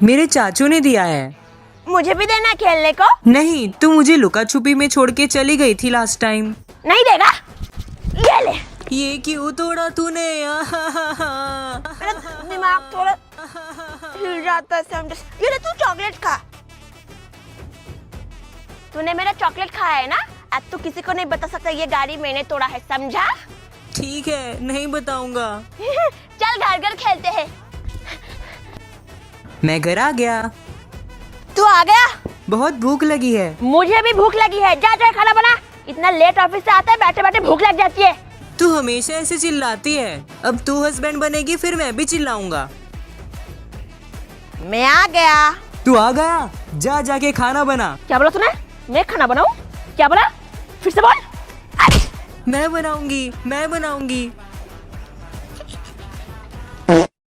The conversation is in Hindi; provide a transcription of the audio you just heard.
मेरे चाचू ने दिया है। मुझे भी देना खेलने को। नहीं, तू मुझे लुका छुपी में छोड़ के चली गई थी लास्ट टाइम। नहीं देगा, ये ले। ये क्यों तोड़ा तूने? मेरा दिमाग थोड़ा हिल जाता है समझ। ये ले, तू चॉकलेट खा। तूने मेरा चॉकलेट खाया है ना, अब तू किसी को नहीं बता सकता ये गाड़ी मैंने तोड़ा है, समझा? ठीक है, नहीं बताऊंगा। चल घर घर खेलते हैं। मैं घर आ गया। तू आ गया? बहुत भूख लगी है। मुझे भी भूख लगी है, जा जा खाना बना। इतना लेट ऑफिस से आता है, बैठे बैठे भूख लग जाती है। तू हमेशा ऐसे चिल्लाती है। अब तू हस्बैंड बनेगी फिर मैं भी चिल्लाऊंगा। मैं आ गया। तू आ गया? जा जाके खाना बना। क्या बोला तूने? मैं खाना बनाऊं? क्या बोला? फिर से बोल। मैं बनाऊंगी, मैं बनाऊंगी।